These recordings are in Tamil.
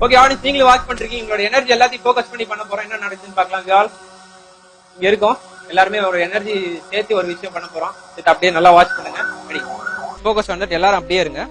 ஓகே ஆடியன்ஸ், நீங்களும் வாட்ச் பண்றீங்க. உங்களோட எனர்ஜி எல்லாத்தையும் ஃபோக்கஸ் பண்ணி பண்ண போறோம். என்ன நடக்குதுன்னு பார்க்கலாம். இங்க இருக்கோம் எல்லாருமே ஒரு எனர்ஜி சேர்த்து ஒரு விஷயம் பண்ண போறோம். அப்படியே நல்லா வாட்ச் பண்ணுங்க. ரெடி, ஃபோக்கஸ் வந்துட்டு எல்லாரும் அப்படியே இருங்க.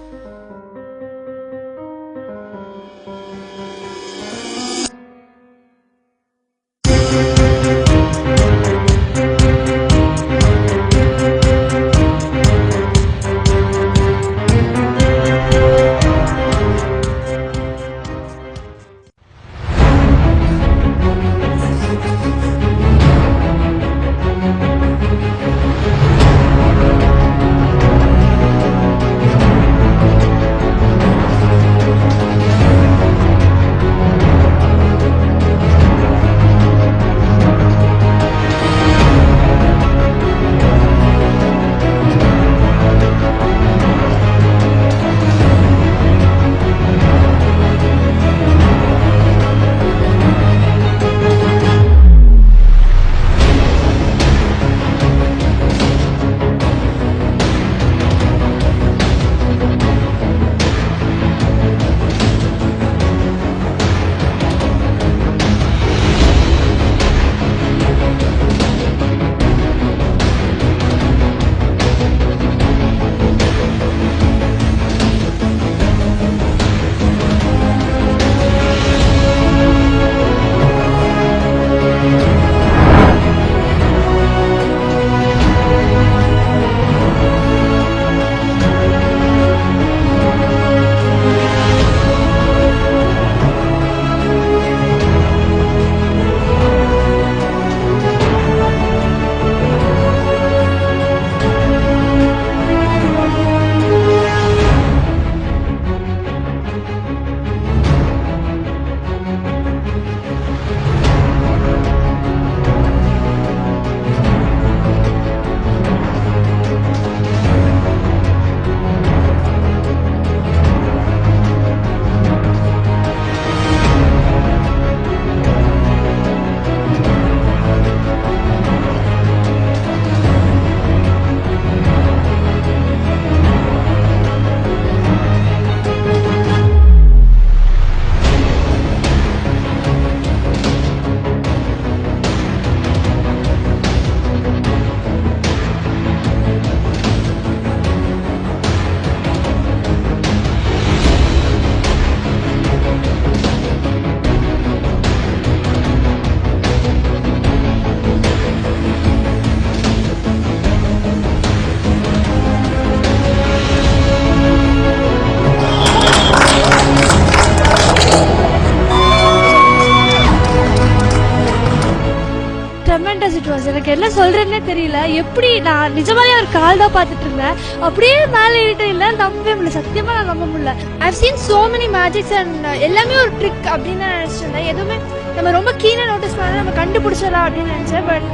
எனக்கு என்ன சொல்றேன்னே தெரியல. எப்படி நான் நிஜமாலே ஒரு கால் தான் பார்த்துட்டு இருந்தேன். அப்படியே மேலே ஏறிட்டு இல்லை, நம்பவே முடியல. சத்தியமா நான் நம்ப முடியல. I've seen so many magics and எல்லாமே ஒரு ட்ரிக் அப்படின்னு நான் நினைச்சிருந்தேன். எதுவுமே நம்ம ரொம்ப கீனா நோட்டீஸ் பண்ணா நம்ம கண்டுபிடிச்சிடலாம் அப்படின்னு நினைச்சேன். But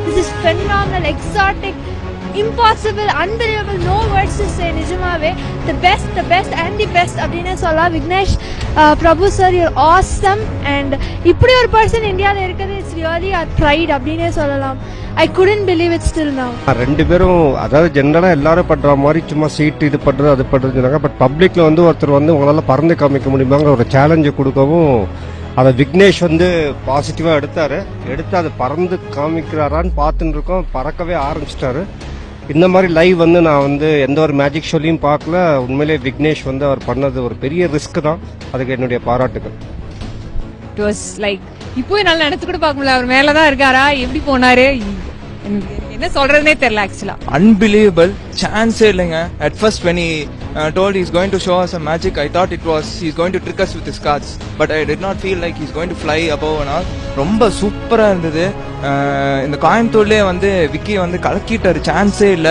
this is phenomenal, exotic, impossible, unbelievable, no words to say. நிஜமாவே the best and the best அப்படின்னு சொல்லலாம். விக்னேஷ் பிரபு சார், you're awesome. and இப்படி ஒரு பர்சன் இந்தியாவில் இருக்கிறது இட்ஸ் ரியலி our pride அப்படின்னே சொல்லலாம். I couldn't believe it still now. ரெண்டு பேரும் அதாவது ஜென்ரலா எல்லாரும் பண்ற மாதிரி சும்மா சீட் இது பண்றது அது பண்றதுனாங்க. பட் பப்ளிக்ல வந்து ஒருத்தர் வந்து உங்களால பறந்து காமிக்க முடியுமாங்க ஒரு சேலஞ்சை கொடுக்கவும் அதை விக்னேஷ் வந்து பாசிட்டிவா எடுத்து அதை பறந்து காமிக்கிறாரான்னு பார்த்துட்டு இருக்கோம். பறக்கவே ஆரம்பிச்சிட்டாரு. இந்த மாதிரி லைவ் வந்து நான் வந்து எந்த ஒரு மேஜிக் ஷோலையும் பார்க்கல. உண்மையிலே விக்னேஷ் வந்து அவர் பண்ணது ஒரு பெரிய ரிஸ்க் தான். அதுக்கு என்னுடைய பாராட்டுகள். இட் வாஸ் லைக் இப்போ என்னால் நினைச்சு கூட பார்க்க முடியல. அவர் மேலதான் இருக்காரா, எப்படி போனாரு, என்ன சொல்றதுனே தெரியல. ஆக்சுவலா unbelievable, சான்ஸே இல்லைங்க. at first when he told he's going to show us a magic, I thought it was he's going to trick us with his cards, but I did not feel like he's going to fly above and all. ரொம்ப சூப்பரா இருந்தது. இந்த கோயம்புத்தூர்லயே வந்து விக்கி வந்து கலக்கிட்டாரு, சான்ஸே இல்ல.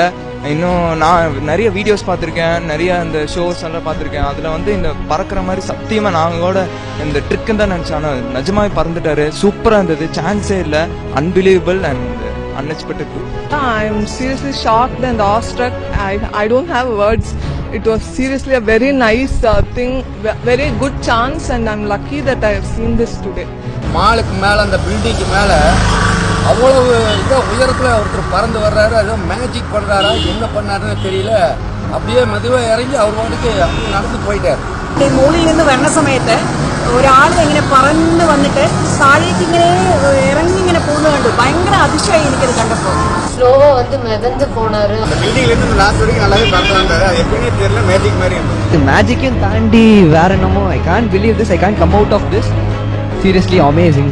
இன்னும் நான் நிறைய வீடியோஸ் பார்த்துருக்கேன், நிறைய இந்த ஷோஸ் எல்லாம் பார்த்துருக்கேன். அதில் வந்து இந்த பறக்கிற மாதிரி சத்தியமா நாங்களோட இந்த ட்ரிக்குன்னு தான் நினச்சேன். ஆனால் நிஜமாவே பறந்துட்டாரு, சூப்பராக இருந்தது, சான்ஸே இல்லை. Unbelievable and unexpected. I'm seriously shocked and awestruck. I don't have words. It was seriously a very nice thing, very good chance, and I'm lucky that I have seen this today. மாலுக்கு மேல அந்த பில்டிங்க்கு மேல அவ்வளவு இதோ உயரத்துல ஒருத்தர் பறந்து வர்றாரு. ஏதோ மேஜிக் பண்றாரா, என்ன பண்ணாருன்னு தெரியல. அப்படியே மெதுவா இறங்கி அவர் வாட்டுக்கு அப்படியே நடந்து போயிட்டார். மூலையிலிருந்து வர்ற சமயத்தை ഒരു ആൾ ഇങ്ങനെ പറന്ന് വന്നിട്ട് താഴേക്ക് ഇങ്ങനെ ഇറങ്ങി ഇങ്ങനെ പോകുന്നത് കണ്ടു. ഭയങ്കര അതിശയായി എനിക്കത് കണ്ടപ്പോ. ஸ்லோவா வந்து மிதந்து போனாரு. பில்டிங்ல இருந்து லாஸ்ட் வரைக்கும் நல்லாவே பறந்து வந்தாரு. அது எப்படின்னே தெரியல, மேஜிக் மாதிரி இருந்தது. மேஜிக்கையும் தாண்டி வேற என்னமோ I can't believe this, I can't come out of this. Seriously amazing.